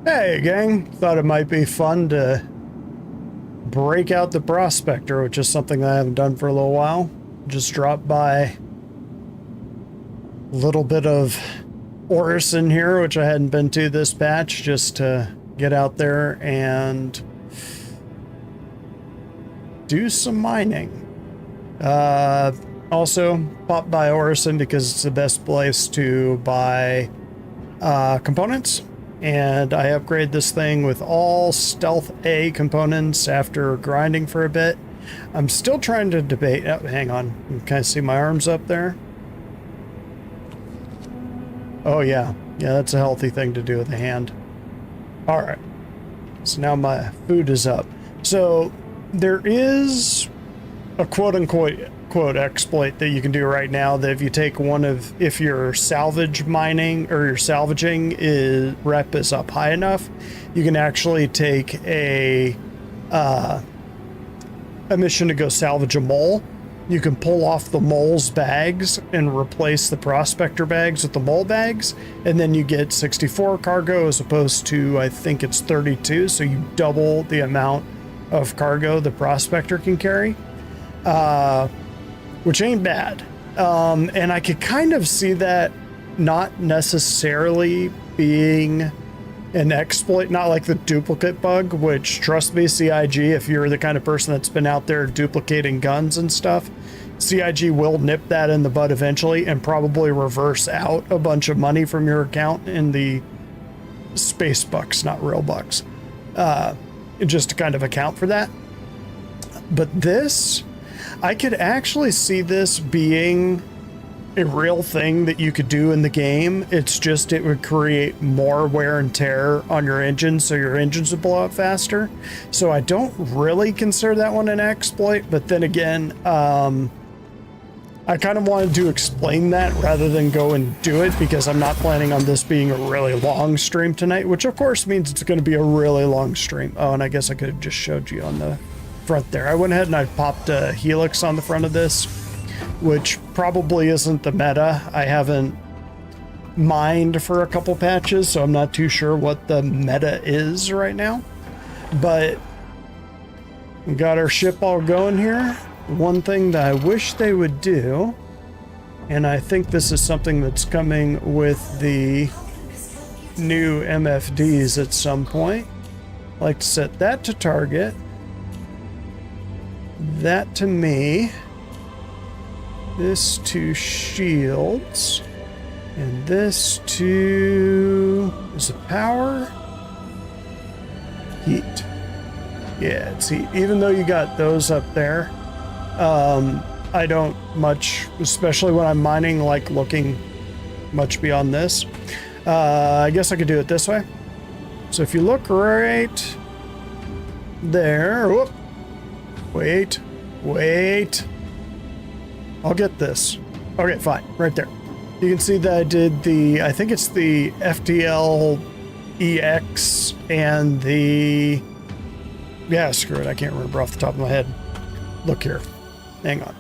Hey gang, thought it might be fun to break out the prospector, which is something that I haven't done for a little while. Just dropped by a little bit of Orison here, which I hadn't been to this patch, just to get out there and do some mining. Also popped by Orison because it's the best place to buy components. And I upgrade this thing with all Stealth A components after grinding for a bit. I'm still trying to debate. Oh, hang on. You can kind of see my arms up there. Oh, yeah. Yeah, that's a healthy thing to do with a hand. All right. So now my food is up. So there is a quote-unquote exploit that you can do right now that if you take if your salvage mining or your salvaging rep is up high enough, you can actually take a mission to go salvage a mole. You can pull off the mole's bags and replace the prospector bags with the mole bags, and then you get 64 cargo as opposed to, I think it's 32, so you double the amount of cargo the prospector can carry. Which ain't bad. And I could kind of see that not necessarily being an exploit, not like the duplicate bug, which, trust me, CIG, if you're the kind of person that's been out there duplicating guns and stuff, CIG will nip that in the bud eventually and probably reverse out a bunch of money from your account in the space bucks, not real bucks, just to kind of account for that. But this, I could actually see this being a real thing that you could do in the game. It's just it would create more wear and tear on your engine, so your engines would blow up faster. So I don't really consider that one an exploit, but then again, I kind of wanted to explain that rather than go and do it, because I'm not planning on this being a really long stream tonight, which of course means it's going to be a really long stream. Oh, and I guess I could have just showed you on the front there. I went ahead and I popped a helix on the front of this, which probably isn't the meta. I haven't mined for a couple patches, so I'm not too sure what the meta is right now. But we got our ship all going here. One thing that I wish they would do, and I think this is something that's coming with the new MFDs at some point, I like to set that to target, that to me, this to shields, and this to, is it power? Heat. Yeah, it's heat. Even though you got those up there, I don't much, especially when I'm mining, like looking much beyond this. I guess I could do it this way. So if you look right there, whoop, wait, I'll get this. Okay, fine, right there. You can see that I did the, I think it's the FTL EX and the, yeah, screw it, I can't remember off the top of my head. Look here, hang on.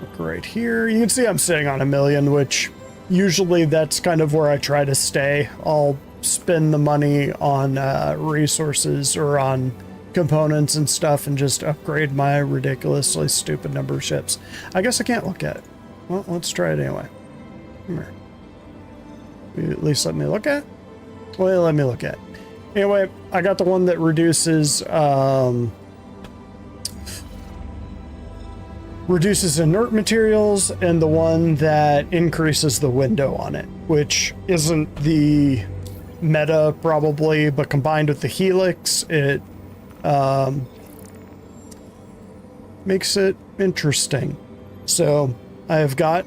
Look right here. You can see I'm sitting on 1 million, which usually that's kind of where I try to stay. I'll spend the money on resources or on components and stuff and just upgrade my ridiculously stupid number of ships. I guess I can't look at it. Well, let's try it anyway. Come here. Will you at least let me look at it? Well, let me look at it. Anyway, I got the one that reduces inert materials and the one that increases the window on it, which isn't the meta probably, but combined with the helix, it makes it interesting. So I've got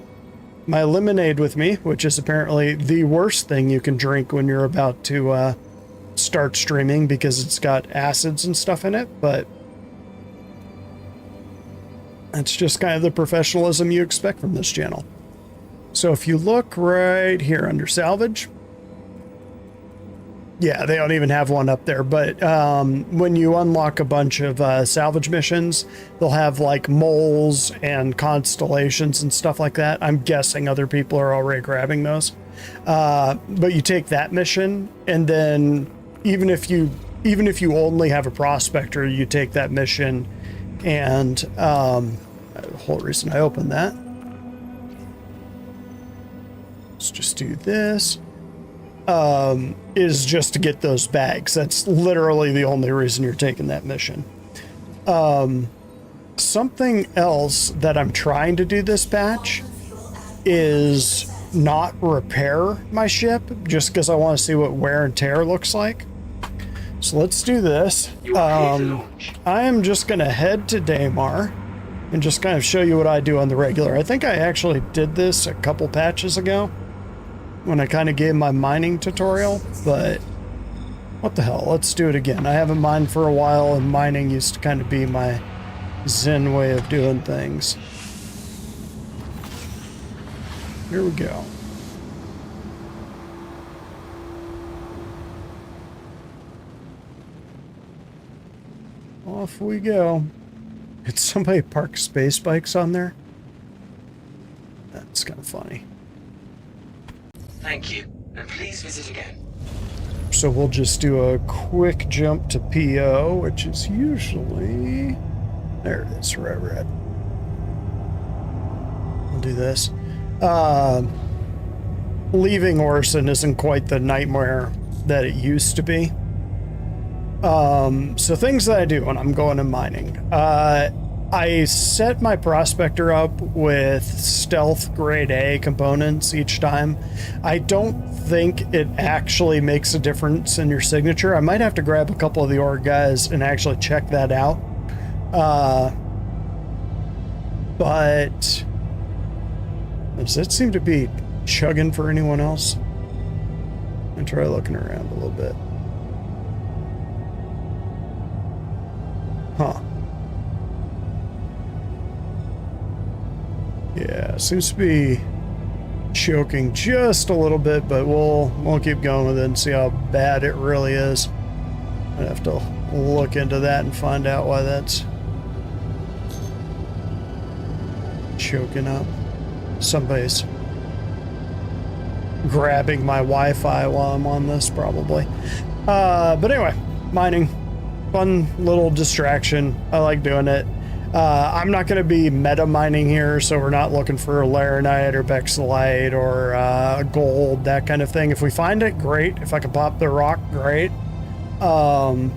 my lemonade with me, which is apparently the worst thing you can drink when you're about to start streaming because it's got acids and stuff in it, but that's just kind of the professionalism you expect from this channel. So if you look right here under salvage, Yeah, they don't even have one up there. But when you unlock a bunch of salvage missions, they'll have like moles and constellations and stuff like that. I'm guessing other people are already grabbing those. But you take that mission, and then even if you only have a prospector, you take that mission, and the whole reason I opened that. Let's just do this. Is just to get those bags. That's literally the only reason you're taking that mission. Something else that I'm trying to do this patch is not repair my ship, just because I want to see what wear and tear looks like. So let's do this. I am just going to head to Daymar and just kind of show you what I do on the regular. I think I actually did this a couple patches ago, when I kind of gave my mining tutorial, but what the hell, let's do it again. I haven't mined for a while, and mining used to kind of be my zen way of doing things. Here we go. Off we go. Did somebody park space bikes on there? That's kind of funny. Thank you, and please visit again. So we'll just do a quick jump to PO, which is usually... There it is, right, red. We'll do this. Leaving Orson isn't quite the nightmare that it used to be. So things that I do when I'm going and mining. I set my prospector up with stealth grade A components each time. I don't think it actually makes a difference in your signature. I might have to grab a couple of the org guys and actually check that out. But does it seem to be chugging for anyone else? I'm try looking around a little bit. Huh. Yeah, seems to be choking just a little bit, but we'll keep going with it and see how bad it really is. I'd have to look into that and find out why that's choking up. Somebody's grabbing my Wi-Fi while I'm on this, probably. But anyway, mining. Fun little distraction. I like doing it. I'm not going to be meta mining here, so we're not looking for laranite or bexelite or gold, that kind of thing. If we find it, great. If I can pop the rock, great. But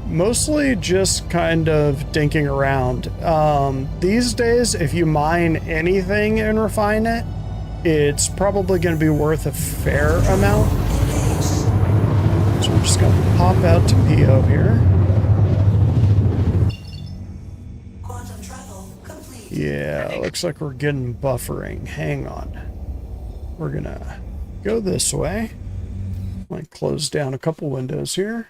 mostly just kind of dinking around. These days, if you mine anything and refine it, it's probably going to be worth a fair amount. So we're just going to pop out to PO here. Yeah, looks like we're getting buffering. Hang on. We're gonna go this way. Might close down a couple windows here.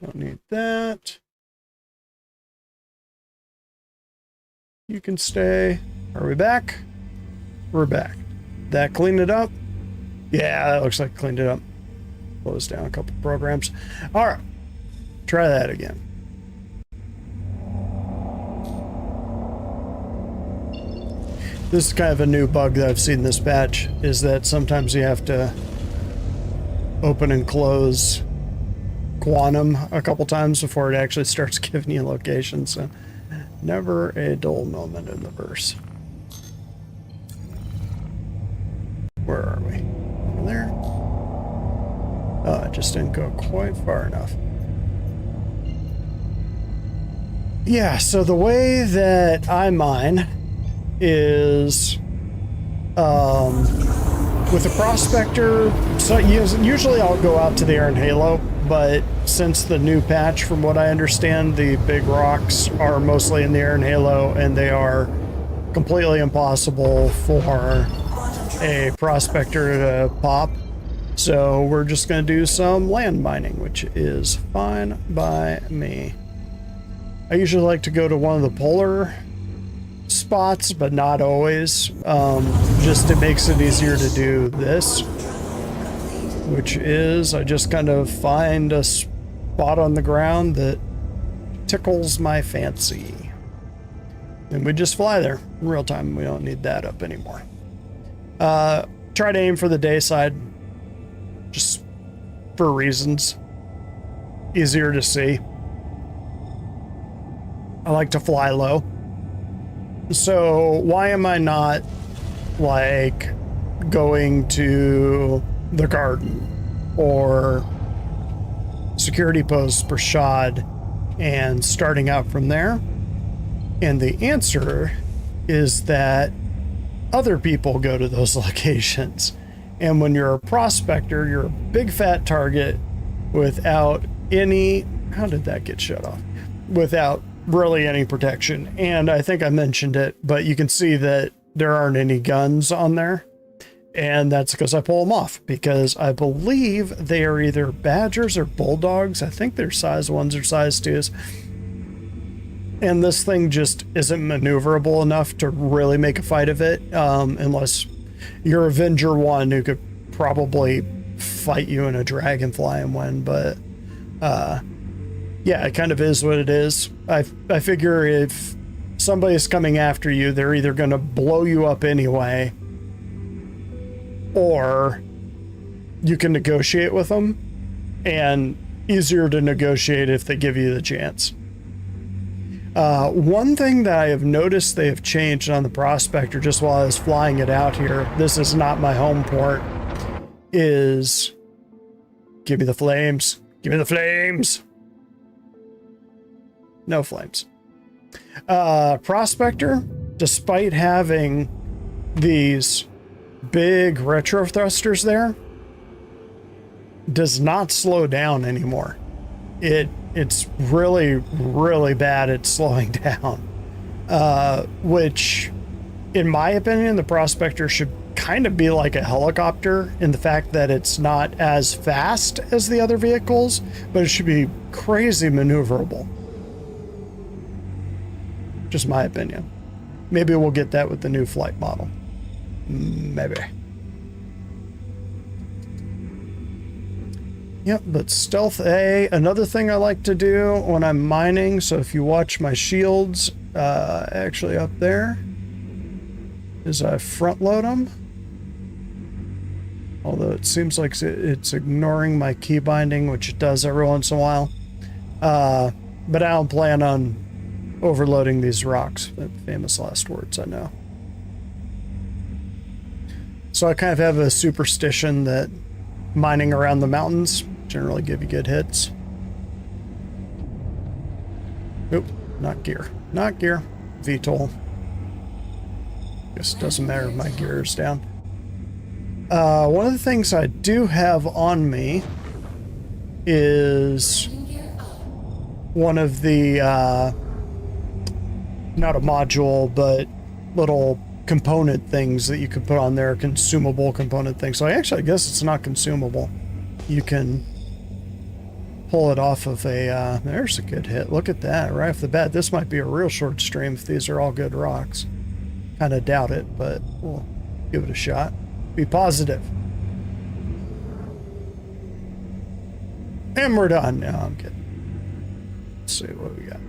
Don't need that. You can stay. Are we back? We're back. That cleaned it up? Yeah, that looks like it cleaned it up. Close down a couple programs. All right, try that again. This is kind of a new bug that I've seen this patch, is that sometimes you have to open and close Quantum a couple times before it actually starts giving you locations. So never a dull moment in the verse. Where are we? Over there? Oh, it just didn't go quite far enough. Yeah, so the way that I mine is with a prospector. So usually I'll go out to the Iron Halo, but since the new patch, from what I understand, the big rocks are mostly in the Iron Halo and they are completely impossible for a prospector to pop. So we're just going to do some land mining, which is fine by me. I usually like to go to one of the polar spots, but not always. Just it makes it easier to do this. which is I just kind of find a spot on the ground that tickles my fancy. And we just fly there in real time. We don't need that up anymore. Try to aim for the day side, just for reasons. Easier to see. I like to fly low. So why am I not like going to the garden or security post for Shad and starting out from there? And the answer is that other people go to those locations. And when you're a prospector, you're a big fat target without any, how did that get shut off? Without really any protection. And I think I mentioned it, but you can see that there aren't any guns on there. And that's because I pull them off, because I believe they are either badgers or bulldogs. I think they're size 1s or size 2s. And this thing just isn't maneuverable enough to really make a fight of it, unless you're Avenger 1 who could probably fight you in a dragonfly and win. But yeah, it kind of is what it is. I figure if somebody's coming after you, they're either going to blow you up anyway, or you can negotiate with them, and easier to negotiate if they give you the chance. One thing that I have noticed they have changed on the Prospector just while I was flying it out here, this is not my home port, is give me the flames. Give me the flames. No flames. Prospector, despite having these big retro thrusters there, does not slow down anymore. It's really, really bad at slowing down, which, in my opinion, the Prospector should kind of be like a helicopter in the fact that it's not as fast as the other vehicles, but it should be crazy maneuverable. Just my opinion. Maybe we'll get that with the new flight model. Maybe. Yep, but stealth A, another thing I like to do when I'm mining, so if you watch my shields, actually up there, is I front load them. Although it seems like it's ignoring my key binding, which it does every once in a while. But I don't plan on overloading these rocks. Famous last words, I know. So I kind of have a superstition that mining around the mountains generally give you good hits. Oop, not gear. Not gear. VTOL. Guess it doesn't matter if my gear is down. One of the things I do have on me is one of the, not a module, but little component things that you can put on there, consumable component things. So I guess it's not consumable. You can pull it off of a, there's a good hit. Look at that, right off the bat. This might be a real short stream if these are all good rocks. Kind of doubt it, but we'll give it a shot. Be positive. And we're done. No, I'm kidding. Let's see what we got.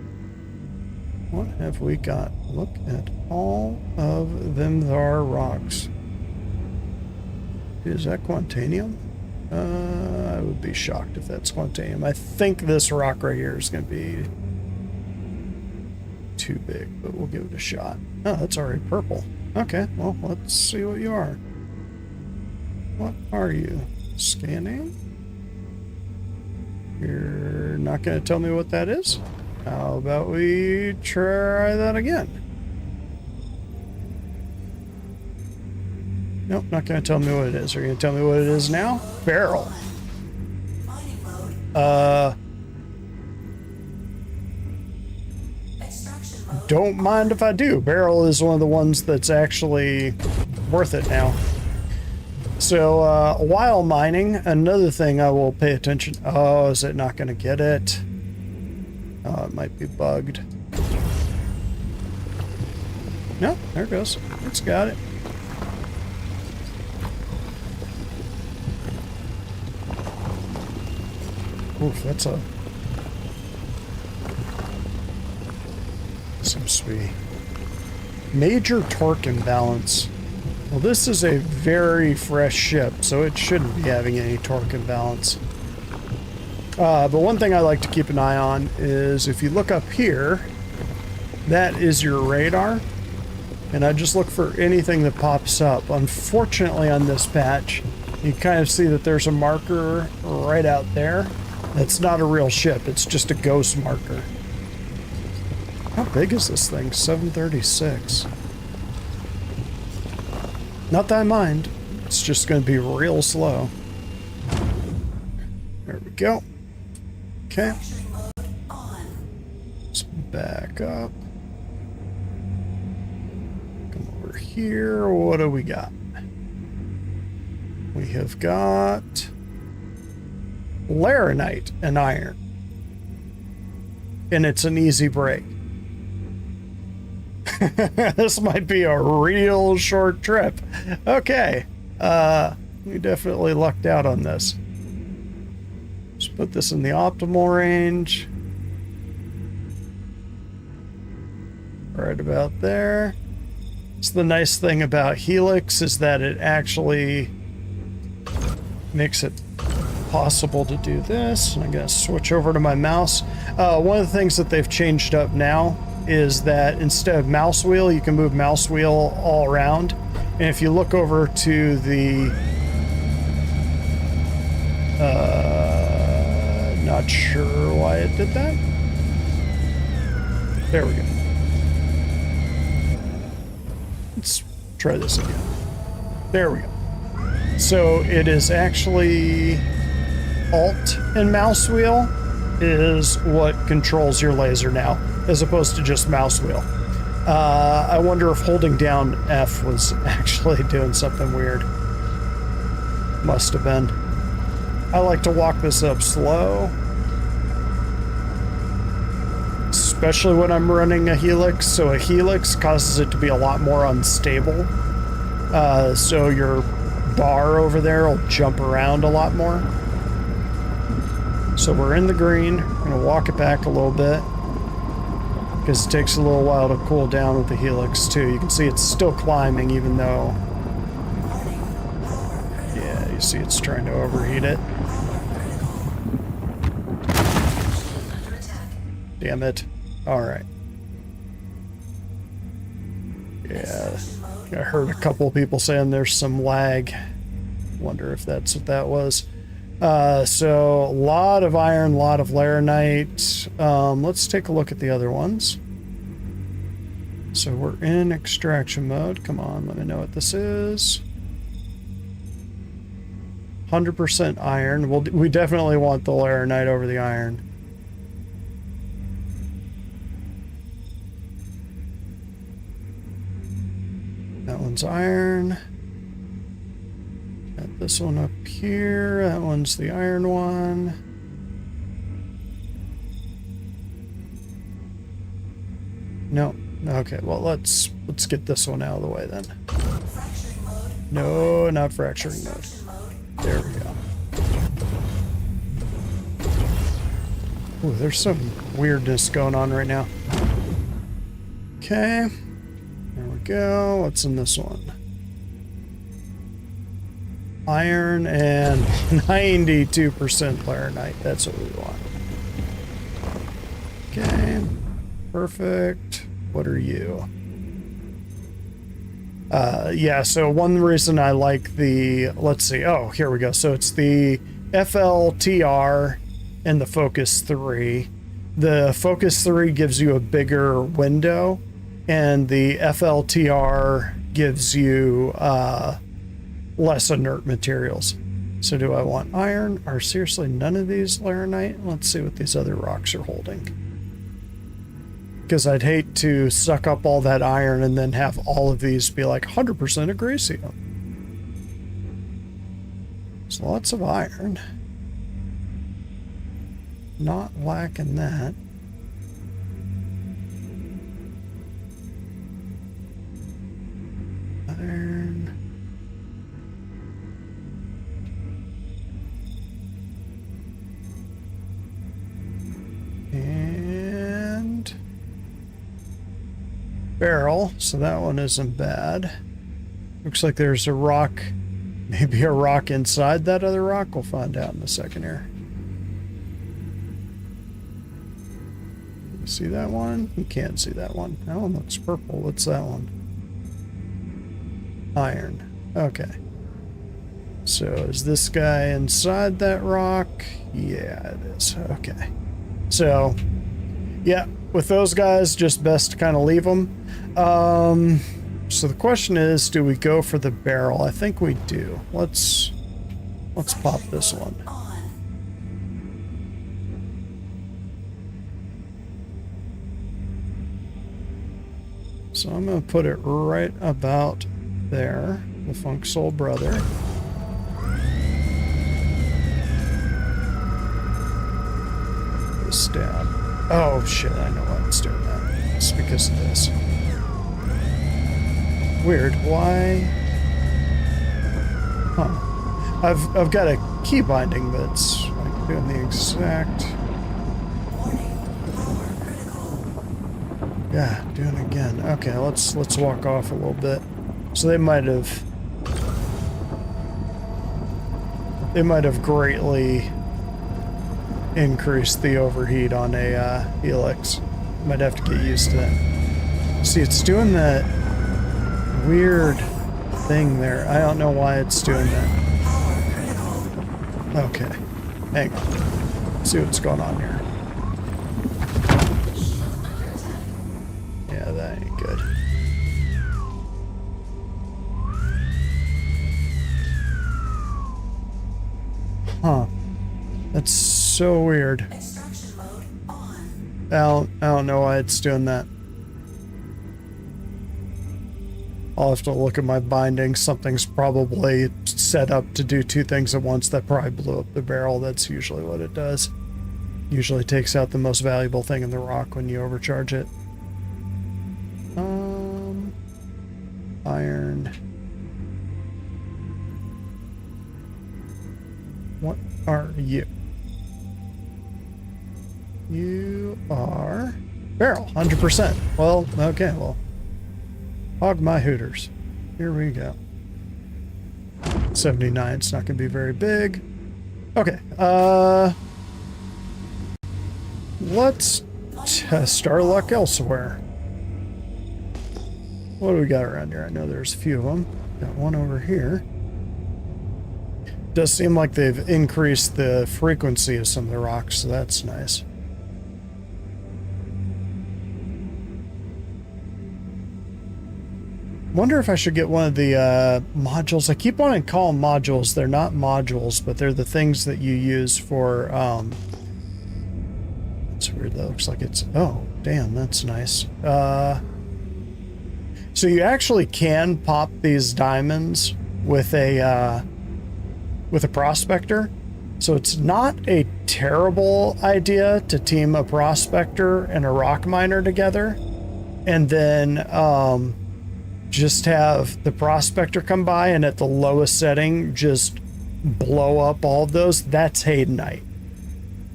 What have we got? Look at all of them there rocks. Is that Quantanium? I would be shocked if that's Quantanium. I think this rock right here is going to be too big, but we'll give it a shot. Oh, that's already purple. Okay, well, let's see what you are. What are you? Scanning? You're not going to tell me what that is? How about we try that again? Nope, not going to tell me what it is. Are you going to tell me what it is now? Barrel. Don't mind if I do. Barrel is one of the ones that's actually worth it now. So, while mining, another thing I will pay attention... Oh, is it not going to get it? Oh, it might be bugged. No, there it goes. It's got it. Oof, that's a... Seems to be... Major torque imbalance. Well, this is a very fresh ship, so it shouldn't be having any torque imbalance. But one thing I like to keep an eye on is if you look up here, that is your radar. And I just look for anything that pops up. Unfortunately, on this patch, you kind of see that there's a marker right out there. That's not a real ship, it's just a ghost marker. How big is this thing? 736. Not that I mind. It's just going to be real slow. There we go. Okay. Let's back up. Come over here. What do we got? We have got laranite and iron. And it's an easy break. This might be a real short trip. Okay. We definitely lucked out on this. Let's put this in the optimal range. Right about there. So the nice thing about Helix is that it actually makes it possible to do this. I'm going to switch over to my mouse. One of the things that they've changed up now is that instead of mouse wheel, you can move mouse wheel all around. And if you look over to the... not sure why it did that. There we go. Let's try this again. There we go. So it is actually Alt and mouse wheel is what controls your laser now, as opposed to just mouse wheel. I wonder if holding down F was actually doing something weird. Must have been. I like to walk this up slow. Especially when I'm running a Helix. So a Helix causes it to be a lot more unstable. So your bar over there will jump around a lot more. So we're in the green. We're going to walk it back a little bit. Because it takes a little while to cool down with the Helix too. You can see it's still climbing even though... Yeah, you see it's trying to overheat it. Damn it. Alright. Yeah, I heard a couple of people saying there's some lag. Wonder if that's what that was. So, a lot of iron, a lot of laranite. Let's take a look at the other ones. So, we're in extraction mode. Come on, let me know what this is. 100% iron. Well, we definitely want the laranite over the iron. That one's iron. Got this one up here. That one's the iron one. No. Okay, well let's get this one out of the way then. No, not fracturing mode. There we go. Ooh, there's some weirdness going on right now. Okay. There we go. What's in this one? Iron and 92% laranite. That's what we want. Okay. Perfect. What are you? Yeah, so one reason I like the... Let's see. Oh, here we go. So it's the FLTR and the Focus 3. The Focus 3 gives you a bigger window, and the FLTR gives you less inert materials. So do I want iron? Are seriously none of these laranite? Let's see what these other rocks are holding. Because I'd hate to suck up all that iron and then have all of these be like 100% agresium. There's lots of iron. Not lacking that. Iron. barrel, so that one isn't bad. Looks like there's a rock, maybe a rock inside that other rock. We'll find out in a second here. See that one? You can't see that one. That one looks purple. What's that one? Iron. Okay. So is this guy inside that rock? Yeah, it is. Okay. So, yeah, with those guys, just best to kind of leave them. So the question is, do we go for the barrel? I think we do. Let's pop this one. So I'm going to put it right about there, the Funk Soul Brother. The stab. Oh shit, I know why it's doing that. It's because of this. Weird, why? Huh. I've got a key binding that's like doing the exact... Yeah, doing it again. Okay, let's walk off a little bit. So they might have greatly increased the overheat on a Helix. Might have to get used to that. See, it's doing that weird thing there. I don't know why it's doing that. Okay, hang on. Let's see what's going on here. Yeah, that ain't good. Huh. That's so weird. I don't know why it's doing that. I'll have to look at my bindings. Something's probably set up to do two things at once. That probably blew up the barrel. That's usually what it does. Usually takes out the most valuable thing in the rock when you overcharge it. Iron. What are you? You are barrel, 100%. Well, okay, well, hog my hooters. Here we go. 79, it's not gonna be very big. Okay, let's test our luck elsewhere. What do we got around here? I know there's a few of them. Got one over here. Does seem like they've increased the frequency of some of the rocks, so that's nice. Wonder if I should get one of the modules. I keep wanting to call them modules. They're not modules, but they're the things that you use for... It's weird. That looks like it's... Oh, damn, that's nice. So you actually can pop these diamonds with a prospector. So it's not a terrible idea to team a prospector and a rock miner together, and then just have the prospector come by and at the lowest setting just blow up all of those. That's Haydenite.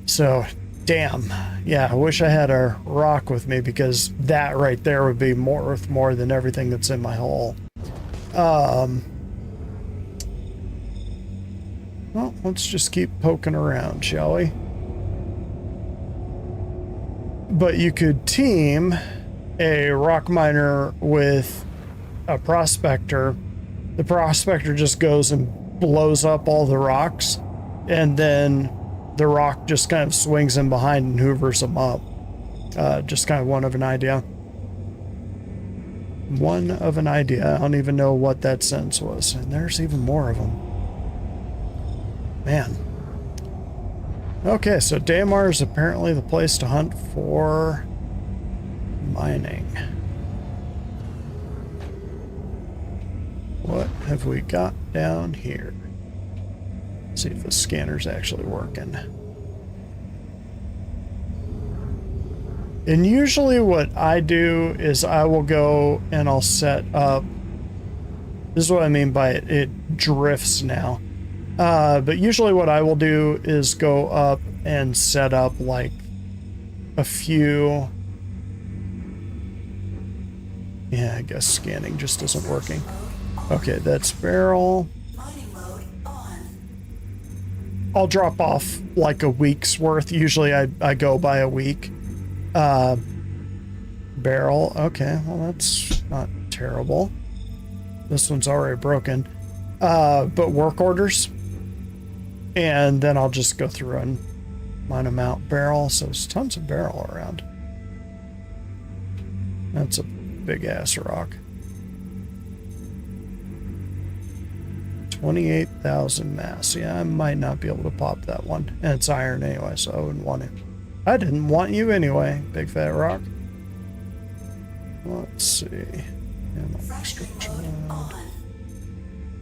So damn, yeah, I wish I had a rock with me, because that right there would be worth more than everything that's in my hull. Well, let's just keep poking around, shall we? But you could team a rock miner with a prospector. The prospector just goes and blows up all the rocks, and then the rock just kind of swings in behind and hoovers them up. Just kind of one of an idea. One of an idea. I don't even know what that sentence was. And there's even more of them. Man. Okay, so Daymar is apparently the place to hunt for mining. What have we got down here? See if the scanner's actually working. And usually what I do is I will go and I'll set up... This is what I mean by it drifts now. But usually what I will do is go up and set up like a few Yeah, I guess scanning just isn't working. Okay, that's barrel. I'll drop off like a week's worth. Usually I go by a week. Barrel. Okay, well that's not terrible. This one's already broken. But work orders. And then I'll just go through and mine them out. Barrel. So there's tons of barrel around. That's a big ass rock. 28,000 mass. Yeah, I might not be able to pop that one. And it's iron anyway, so I wouldn't want it. I didn't want you anyway, big fat rock. Let's see. Ammo extraction.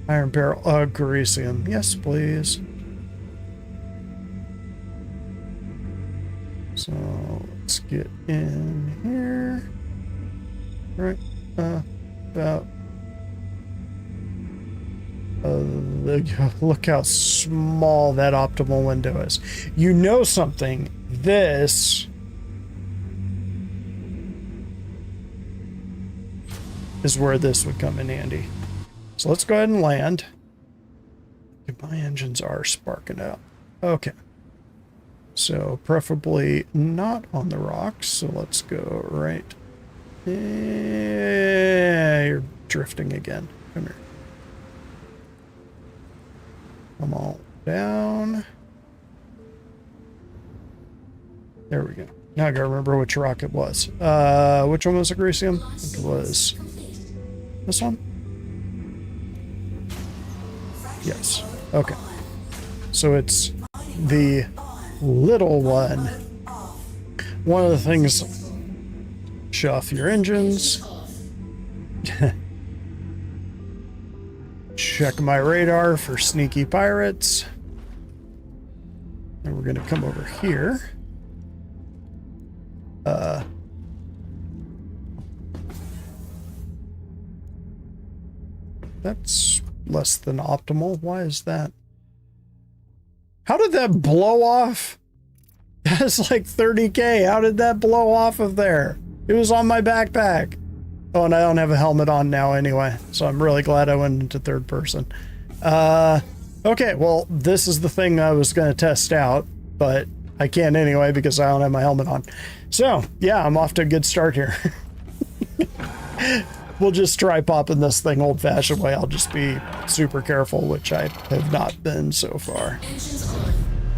Iron barrel. Grecium. Yes, please. So let's get in here. Right. About. Look how small that optimal window is. You know something? This is where this would come in handy. So let's go ahead and land. My engines are sparking up. Okay. So preferably not on the rocks. So let's go right. Yeah, you're drifting again. Come here. Come on down. There we go. Now I gotta remember which rock it was. Which one was the Grecium? I think it was this one? Yes. Okay. So it's the little one. One of the things, shut off your engines. Check my radar for sneaky pirates. And we're gonna come over here. That's less than optimal. Why is that? How did that blow off? That's like 30K. How did that blow off of there? It was on my backpack. Oh, and I don't have a helmet on now anyway, so I'm really glad I went into third person. Okay, well, this is the thing I was going to test out, but I can't anyway because I don't have my helmet on. So, yeah, I'm off to a good start here. We'll just try popping this thing old-fashioned way. I'll just be super careful, which I have not been so far.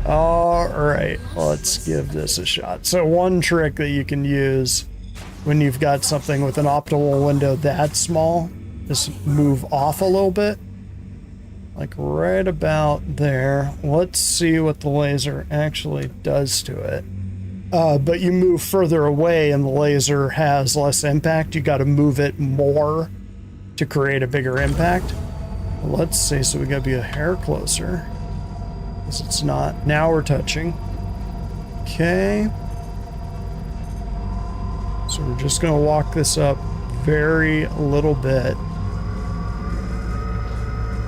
All right, let's give this a shot. So one trick that you can use when you've got something with an optimal window that small is move off a little bit. Like right about there. Let's see what the laser actually does to it. But you move further away and the laser has less impact. You got to move it more to create a bigger impact. Let's see. So we got to be a hair closer. Because it's not. Now we're touching. Okay. So we're just going to walk this up very little bit.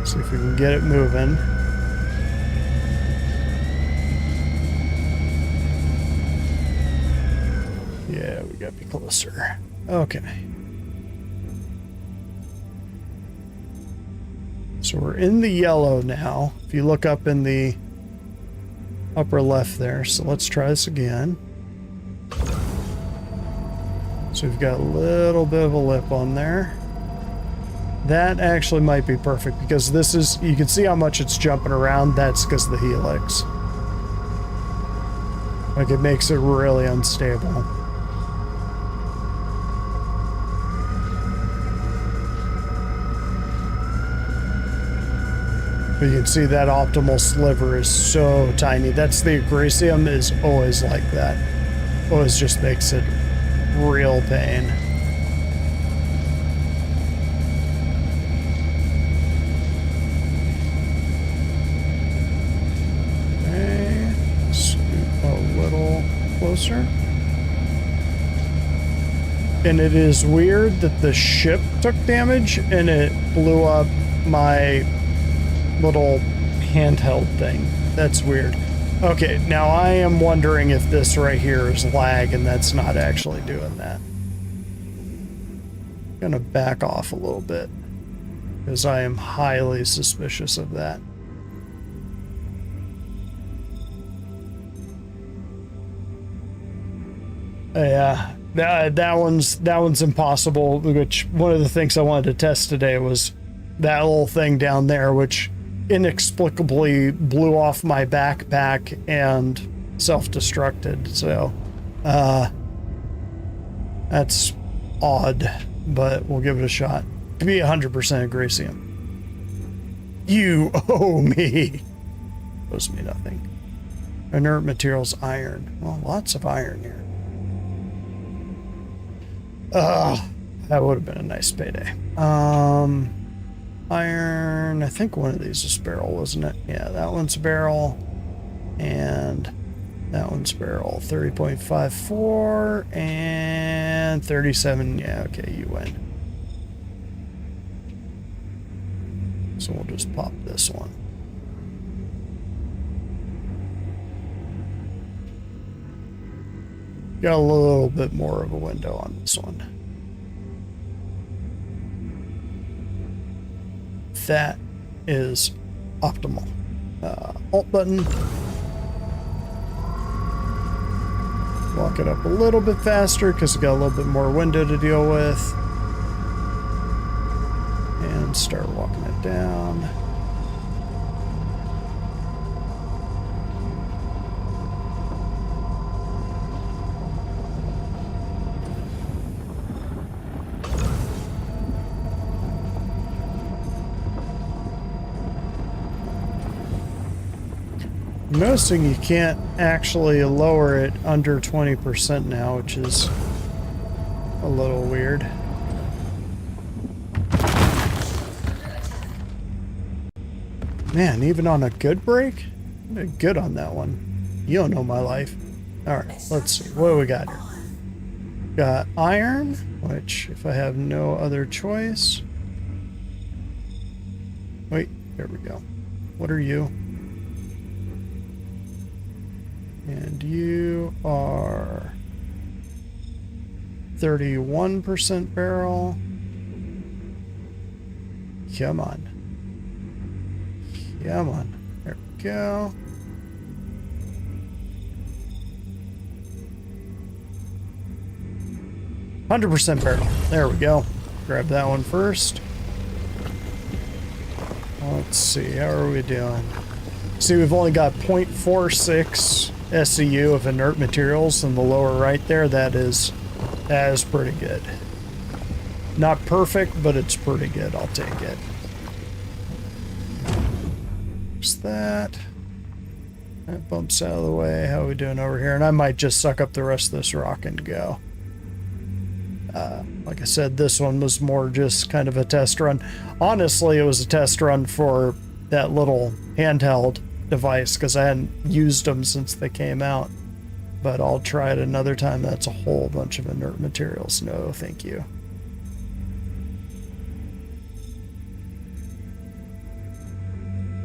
See if we can get it moving. Yeah, we gotta be closer. Okay. So we're in the yellow now. If you look up in the upper left there. So let's try this again. So we've got a little bit of a lip on there. That actually might be perfect because this is, you can see how much it's jumping around. That's because of the helix. Like it makes it really unstable. But you can see that optimal sliver is so tiny. That's the Grecium is always like that. Always just makes it real pain. Okay, scoot a little closer. And it is weird that the ship took damage and it blew up my little handheld thing. That's weird. Okay, now I am wondering if this right here is lag and that's not actually doing that. Gonna back off a little bit because I am highly suspicious of that. Yeah, that one's impossible. Which one of the things I wanted to test today was that little thing down there, which inexplicably blew off my backpack and self-destructed. So, that's odd, but we'll give it a shot. To be 100% Agrasium. You owe me. Owes me nothing. Inert materials, iron. Well, lots of iron here. That would have been a nice payday. Iron, I think one of these is barrel, wasn't it? Yeah, that one's barrel. And that one's barrel. 30.54 and 37. Yeah, okay, you win. So we'll just pop this one. Got a little bit more of a window on this one. That is optimal. Alt button. Walk it up a little bit faster because we got a little bit more window to deal with. And start walking it down. I'm noticing you can't actually lower it under 20% now, which is a little weird. Man, even on a good break? I did good on that one. You don't know my life. Alright, let's see. What do we got here? Got iron, which if I have no other choice... Wait, there we go. What are you? And you are 31% barrel. Come on. Come on. There we go. %100 barrel. There we go. Grab that one first. Let's see. How are we doing? See, we've only got 0.46 SCU of inert materials in the lower right there. That is pretty good. Not perfect, but it's pretty good. I'll take it. There's that. That bumps out of the way. How are we doing over here? And I might just suck up the rest of this rock and go. Like I said, this one was more just kind of a test run. Honestly, it was a test run for that little handheld device because I hadn't used them since they came out. But I'll try it another time. That's a whole bunch of inert materials. No, thank you.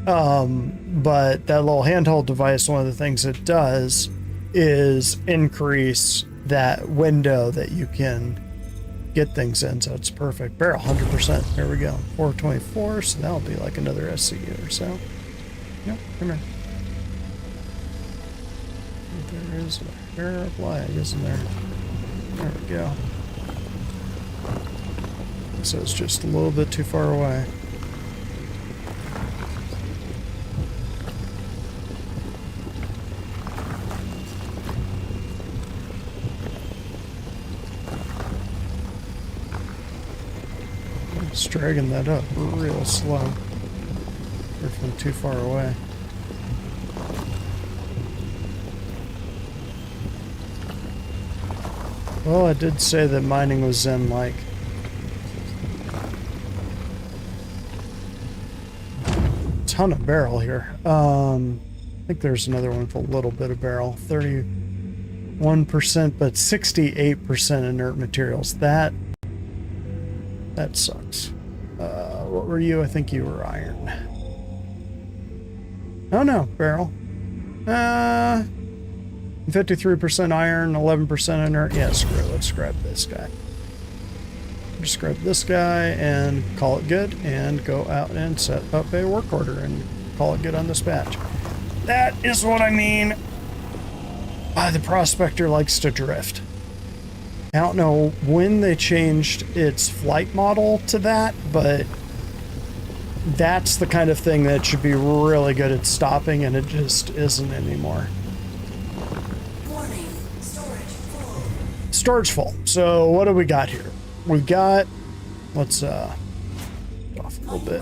But that little handheld device, one of the things it does is increase that window that you can get things in, so it's perfect. Barrel 100%. There we go. 424, so that'll be like another SCU or so. Yep, come here. There is a hair of lag, isn't there? There we go. So it's just a little bit too far away. It's dragging that up real slow. We're from too far away. Well, I did say that mining was zen-like. Ton of barrel here. I think there's another one with a little bit of barrel. 31%, but 68% inert materials. That sucks. What were you? I think you were iron. Oh no, barrel. 53% iron, 11% inert. Yeah, screw it. Let's grab this guy. Just grab this guy and call it good and go out and set up a work order and call it good on this batch. That is what I mean by the prospector likes to drift. I don't know when they changed its flight model to that, but that's the kind of thing that should be really good at stopping, and it just isn't anymore. Warning, storage full. Storage full. So what do we got here? We've got, let's off a little bit.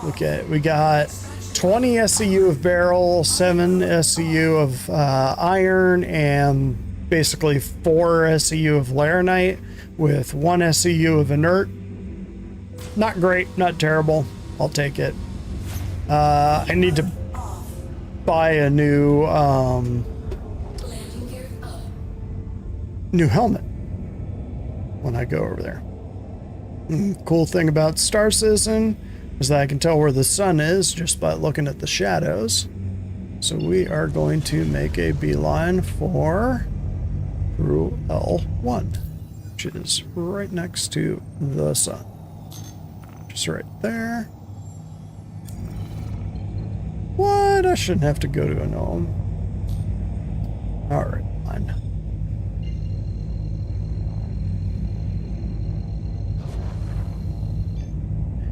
Look at it. We got 20 SEU of barrel, 7 SEU of iron, and basically 4 SEU of laranite with 1 SEU of inert. Not great, not terrible. I'll take it. I need to buy a new Landing gear up. new helmet when I go over there. Cool thing about Star Citizen is that I can tell where the sun is just by looking at the shadows. So we are going to make a beeline for through L1, which is right next to the sun. Just right there. What? I shouldn't have to go to a gnome. Alright, fine.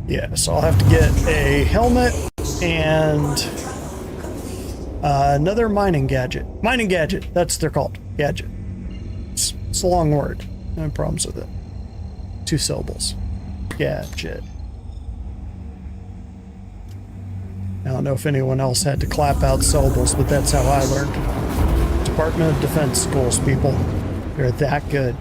Yeah, so I'll have to get a helmet and another mining gadget. Mining gadget, that's what they're called. Gadget. It's a long word. No problems with it. 2 syllables. Gadget. I don't know if anyone else had to clap out syllables, but that's how I learned. Department of Defense schools, people. They're that good.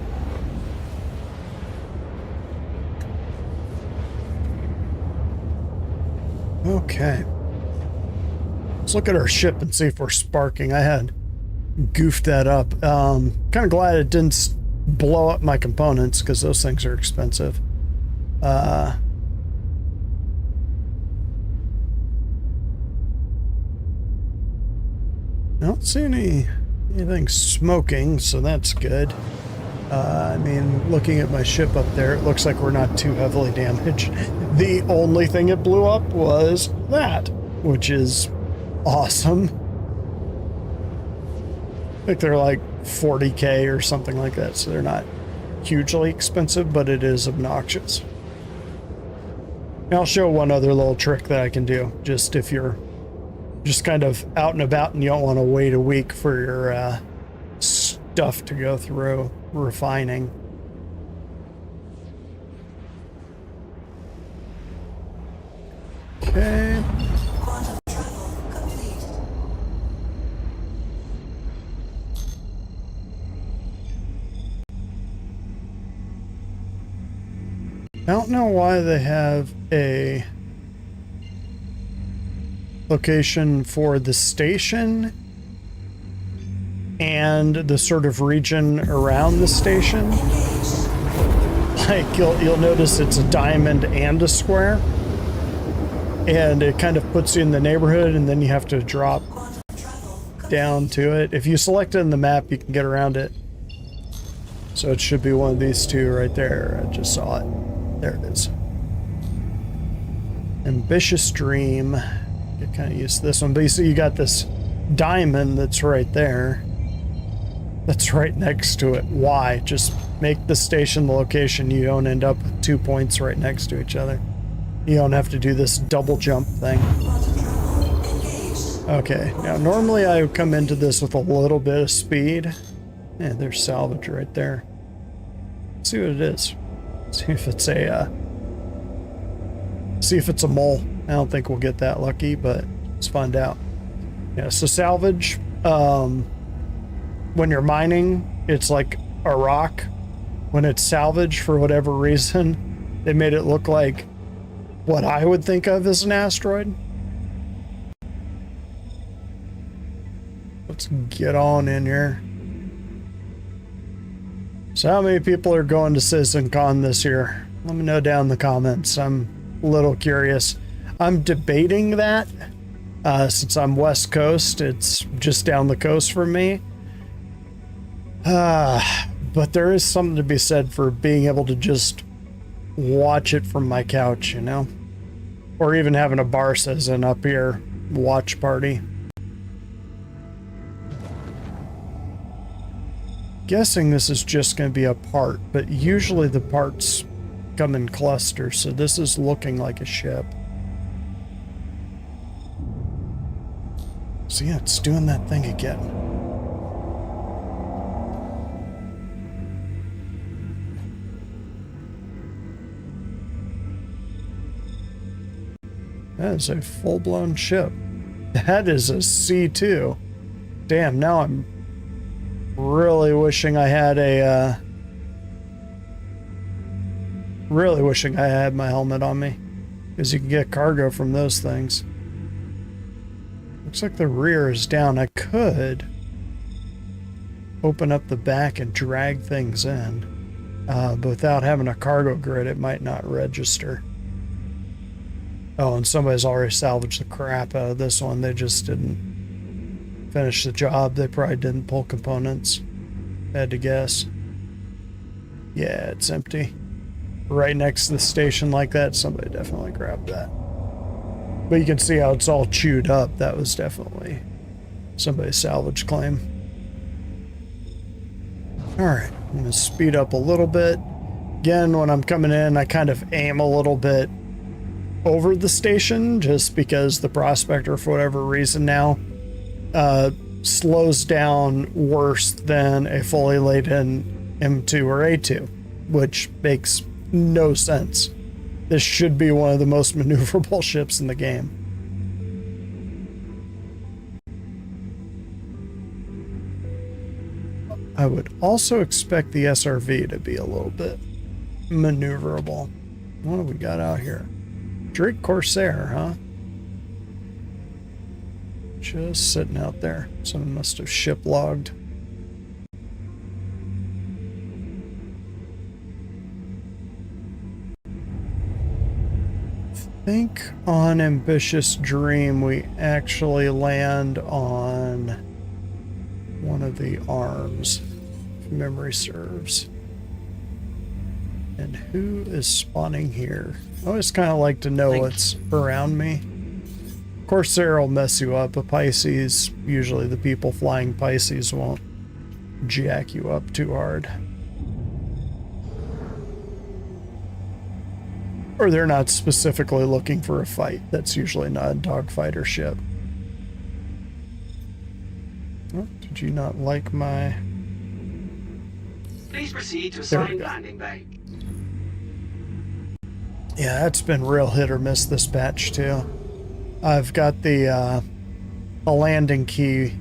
Okay. Let's look at our ship and see if we're sparking. I had goofed that up. Kind of glad it didn't blow up my components, because those things are expensive. I don't see anything smoking, so that's good. I mean, looking at my ship up there, it looks like we're not too heavily damaged. The only thing it blew up was that, which is awesome. I think they're like 40K or something like that, so they're not hugely expensive, but it is obnoxious. And I'll show one other little trick that I can do, just if you're just kind of out and about and you don't want to wait a week for your stuff to go through refining. Okay. Quantum travel complete. I don't know why they have a location for the station and the sort of region around the station. Like you'll notice it's a diamond and a square, and it kind of puts you in the neighborhood, and then you have to drop down to it. If you select it in the map, you can get around it. So it should be one of these two right there. I just saw it. There it is. Ambitious Dream. Get kind of used to this one, but you see you got this diamond that's right there. That's right next to it. Why? Just make the station the location. You don't end up with 2 points right next to each other. You don't have to do this double jump thing. Okay, now normally I would come into this with a little bit of speed. Yeah, there's salvage right there. Let's see what it is. See if it's a mole. I don't think we'll get that lucky, but let's find out. Yeah, so salvage, when you're mining, it's like a rock. When it's salvage, for whatever reason, they made it look like what I would think of as an asteroid. Let's get on in here. So how many people are going to CitizenCon this year? Let me know down in the comments. I'm a little curious. I'm debating that. Since I'm West Coast, it's just down the coast from me. But there is something to be said for being able to just watch it from my couch, you know? Or even having a bar citizen up here watch party. Guessing this is just going to be a part, but usually the parts come in clusters, so this is looking like a ship. So yeah, it's doing that thing again. That is a full-blown ship. That is a C2. Damn, now I'm really wishing I had a, really wishing I had my helmet on me. Because you can get cargo from those things. Looks like the rear is down. I could open up the back and drag things in. But without having a cargo grid, it might not register. Oh, and somebody's already salvaged the crap out of this one. They just didn't finish the job. They probably didn't pull components. Had to guess. Yeah, it's empty. Right next to the station like that, somebody definitely grabbed that. But you can see how it's all chewed up. That was definitely somebody's salvage claim. Alright, I'm going to speed up a little bit. Again, when I'm coming in, I kind of aim a little bit over the station, just because the prospector, for whatever reason now, slows down worse than a fully laden M2 or A2, which makes no sense. This should be one of the most maneuverable ships in the game. I would also expect the SRV to be a little bit maneuverable. What do we got out here? Drake Corsair, huh? Just sitting out there. Someone must have ship logged. I think on Ambitious Dream we actually land on one of the arms, if memory serves. And who is spawning here? I always kind of like to know what's around me. Corsair will mess you up. A Pisces, usually the people flying Pisces won't jack you up too hard. Or they're not specifically looking for a fight. That's usually not a dogfighter ship. Oh, did you not like my... Please proceed to assigned landing bay. Yeah, that's been real hit or miss this batch too. I've got the a landing key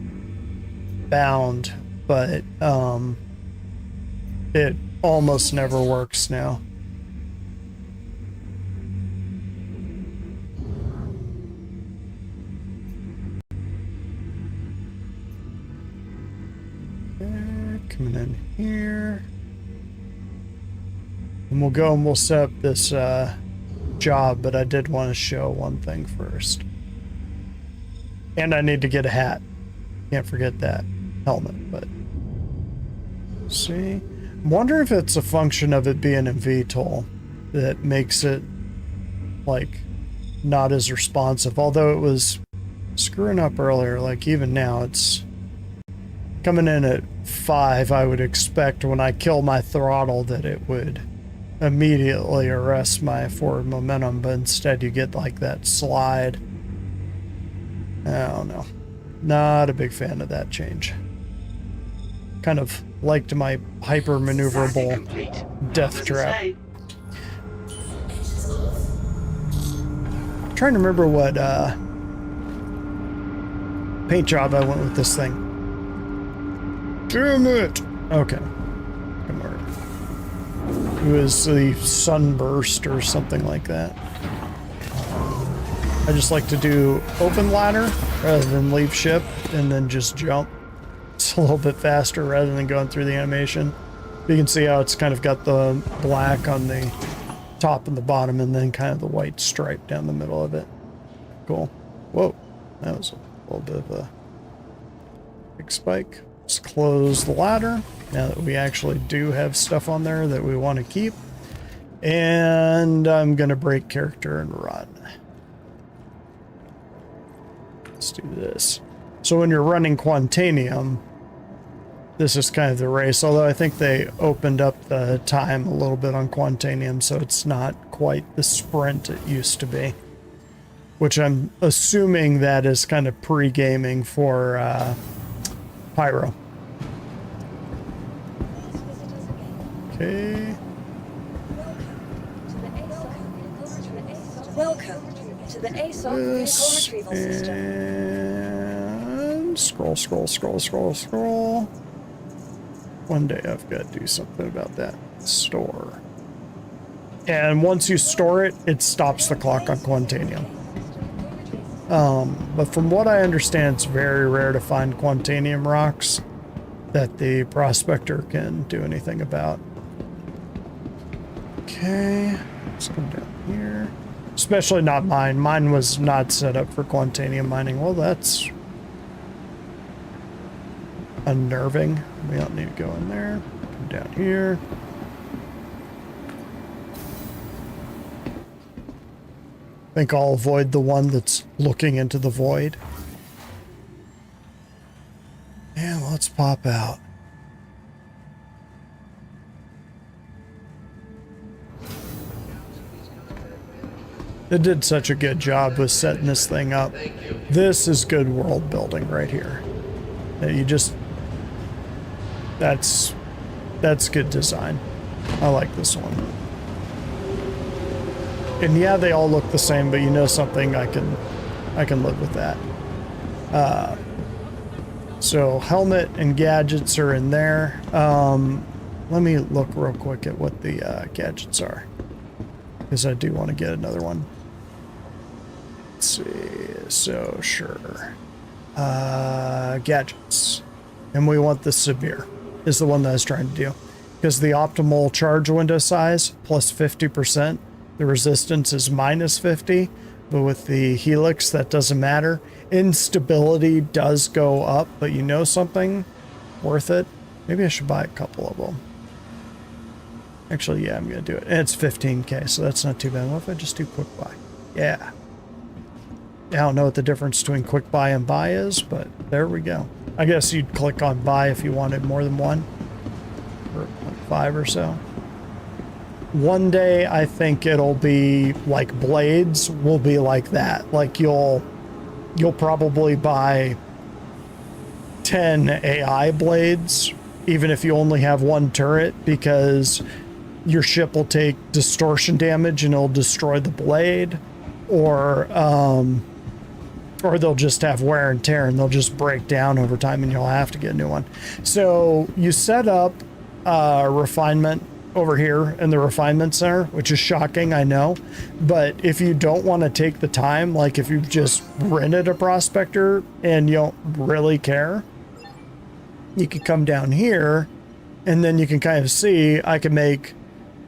bound, but it almost never works now. Okay, coming in here. And we'll go and we'll set up this job, but I did want to show one thing first. And I need to get a hat. Can't forget that. Helmet, but... See? I wonder if it's a function of it being a VTOL that makes it, like, not as responsive. Although it was screwing up earlier, like, even now it's coming in at 5. I would expect when I kill my throttle that it would immediately arrest my forward momentum, but instead you get like that slide. I don't know. Not a big fan of that change. Kind of liked my hyper maneuverable death trap. I'm trying to remember what paint job I went with this thing. Damn it! Okay. Come on. It was the Sunburst or something like that. I just like to do open ladder rather than leave ship and then just jump. It's a little bit faster rather than going through the animation. You can see how it's kind of got the black on the top and the bottom and then kind of the white stripe down the middle of it. Cool. Whoa, that was a little bit of a big spike. Let's close the ladder now that we actually do have stuff on there that we want to keep. And I'm gonna break character and run. Let's do this. So when you're running Quantanium, this is kind of the race, although I think they opened up the time a little bit on Quantanium, so it's not quite the sprint it used to be. Which I'm assuming that is kind of pre-gaming for Pyro. Okay. Welcome to the ASOC This, vehicle retrieval system. and scroll. One day I've got to do something about that. Store. And once you store it, it stops the clock on Quantanium. But from what I understand, it's very rare to find Quantanium rocks that the prospector can do anything about. Okay, let's come down here. Especially not mine. Mine was not set up for Quantanium mining. Well, that's unnerving. We don't need to go in there. Come down here. I think I'll avoid the one that's looking into the void. And let's pop out. It did such a good job with setting this thing up. This is good world building right here. That you just... That's good design. I like this one. And yeah, they all look the same, but you know something, I can live with that. So helmet and gadgets are in there. Let me look real quick at what the gadgets are, because I do want to get another one. Let's see. So sure. Gadgets, and we want the severe is the one that I was trying to do, because the optimal charge window size plus 50%. The resistance is minus 50, but with the Helix, that doesn't matter. Instability does go up, but you know something? Worth it. Maybe I should buy a couple of them. Actually, yeah, I'm going to do it. And it's 15k, so that's not too bad. What if I just do quick buy? Yeah. I don't know what the difference between quick buy and buy is, but there we go. I guess you'd click on buy if you wanted more than one, or like 5 or so. One day, I think it'll be like blades will be like that. Like you'll probably buy 10 AI blades, even if you only have one turret, because your ship will take distortion damage and it'll destroy the blade, or they'll just have wear and tear and they'll just break down over time and you'll have to get a new one. So you set up refinement over here in the refinement center, which is shocking, I know, but if you don't want to take the time, like if you've just rented a prospector and you don't really care, you could come down here and then you can kind of see I can make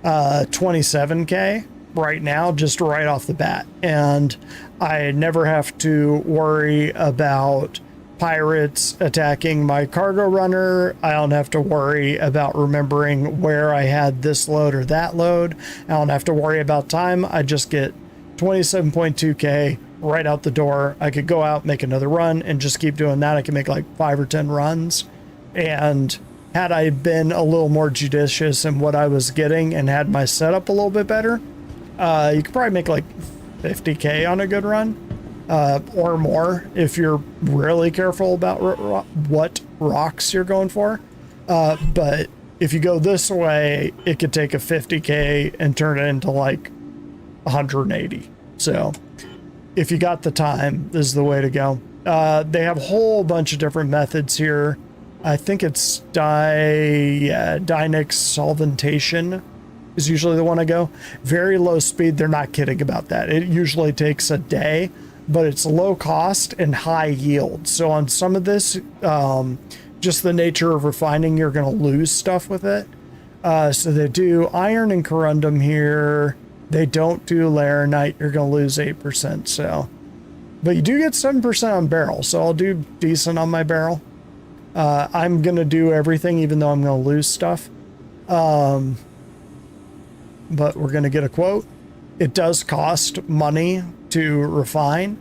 27k right now, just right off the bat, and I never have to worry about pirates attacking my cargo runner. I don't have to worry about remembering where I had this load or that load. I don't have to worry about time. I just get 27.2k right out the door. I could go out, make another run, and just keep doing that. I can make like 5 or 10 runs. And had I been a little more judicious in what I was getting and had my setup a little bit better, you could probably make like 50k on a good run. Or more if you're really careful about what rocks you're going for. But if you go this way, it could take a 50k and turn it into like 180. So if you got the time, this is the way to go. They have a whole bunch of different methods here. I think it's Dynix solventation is usually the one I go. Very low speed. They're not kidding about that. It usually takes a day, but it's low cost and high yield. So on some of this, just the nature of refining, you're going to lose stuff with it. So they do iron and corundum here. They don't do laranite. You're going to lose 8%. So, but you do get 7% on barrel. So I'll do decent on my barrel. I'm going to do everything, even though I'm going to lose stuff. but we're going to get a quote. It does cost money to refine.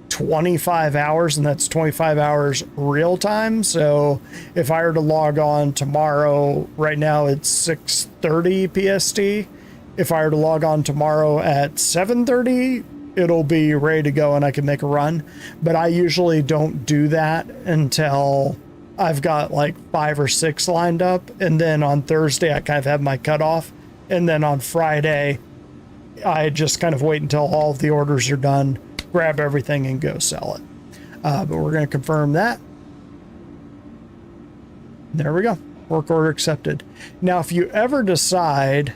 25 hours, and that's 25 hours real time. So if I were to log on tomorrow, right now it's 6:30 PST. If I were to log on tomorrow at 7:30, it'll be ready to go and I can make a run. But I usually don't do that until I've got like 5 or 6 lined up. And then on Thursday, I kind of have my cutoff. And then on Friday, I just kind of wait until all of the orders are done, grab everything and go sell it. But we're going to confirm that. There we go. Work order accepted. Now, if you ever decide,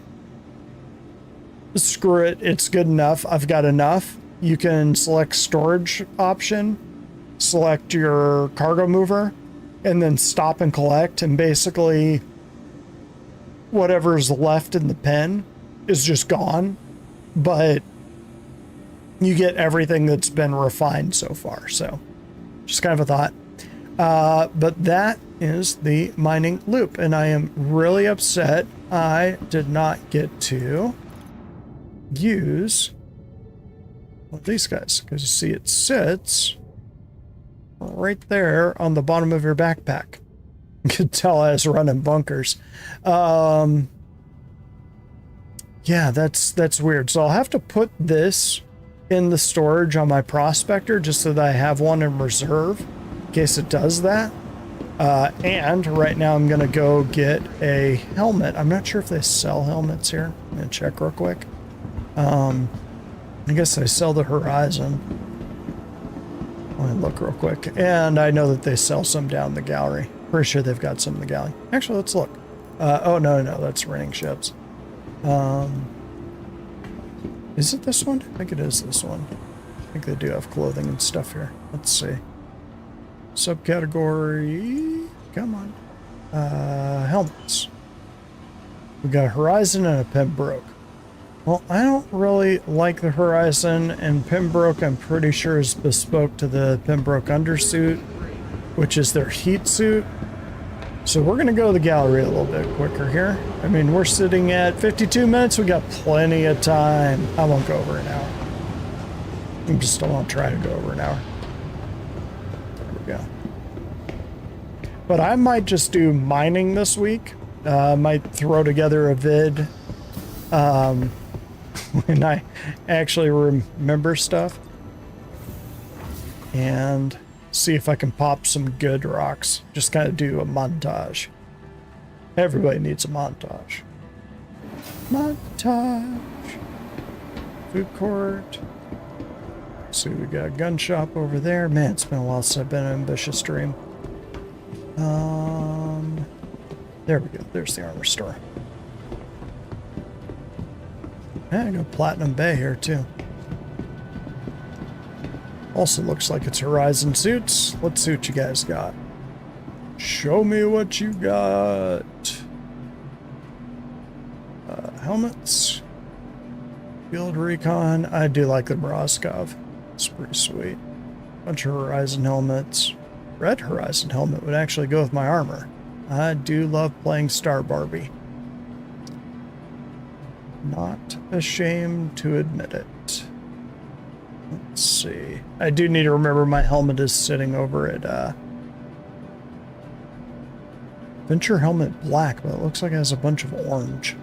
screw it, it's good enough, I've got enough, you can select storage option, select your cargo mover, and then stop and collect. And basically, whatever's left in the pen is just gone. But you get everything that's been refined so far. So just kind of a thought. But that is the mining loop. And I am really upset I did not get to use one of these guys. Because you see it sits right there on the bottom of your backpack. You can tell I was running bunkers. Yeah, that's weird. So I'll have to put this in the storage on my prospector just so that I have one in reserve in case it does that. And right now I'm going to go get a helmet. I'm not sure if they sell helmets here. I'm going to check real quick. I guess they sell the Horizon. Let me look real quick. And I know that they sell some down the gallery. Pretty sure they've got some in the galley. Actually, let's look. Oh, no, that's renting ships. Is it this one? I think it is this one. I think they do have clothing and stuff here. Let's see. Subcategory. Come on. Helmets. We got a Horizon and a Pembroke. Well, I don't really like the Horizon, and Pembroke I'm pretty sure is bespoke to the Pembroke undersuit, which is their heat suit. So we're going to go to the gallery a little bit quicker here. I mean, we're sitting at 52 minutes. We got plenty of time. I won't go over an hour. I won't try to go over an hour. There we go. But I might just do mining this week. I might throw together a vid when I actually remember stuff. And see if I can pop some good rocks. Just kind of do a montage. Everybody needs a montage. Montage. Food court. See, we got a gun shop over there. Man, it's been a while since I've been in an ambitious stream. There we go. There's the armor store. I got Platinum Bay here too. Also looks like it's Horizon suits. What suit you guys got? Show me what you got. Helmets. Field Recon. I do like the Mrazkov. It's pretty sweet. Bunch of Horizon helmets. Red Horizon helmet would actually go with my armor. I do love playing Star Barbie. Not ashamed to admit it. Let's see. I do need to remember my helmet is sitting over at Venture helmet black, but it looks like it has a bunch of orange.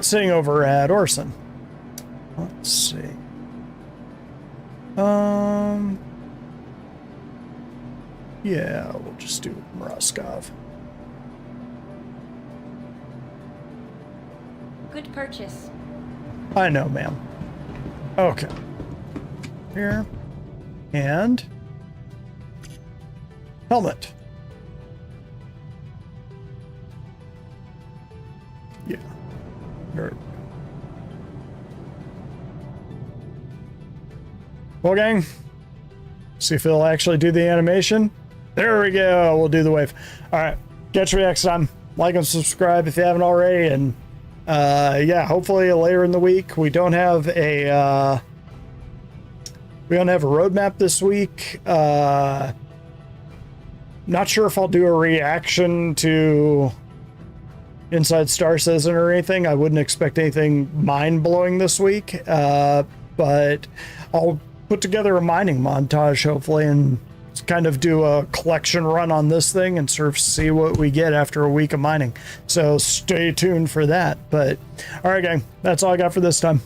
Sitting over at Orson. Let's see. Yeah, we'll just do Mrazkov. Good purchase. I know, ma'am. Okay. Here. And helmet. Yeah. Very good. Well, gang. See if it'll actually do the animation. There we go. We'll do the wave. All right. Catch me next time. Like and subscribe if you haven't already. And yeah, hopefully later in the week. We don't have a roadmap this week. Not sure if I'll do a reaction to inside Star Citizen or anything. I wouldn't expect anything mind-blowing this week, but I'll put together a mining montage, hopefully, and kind of do a collection run on this thing and sort of see what we get after a week of mining. So stay tuned for that. But all right, gang, that's all I got for this time.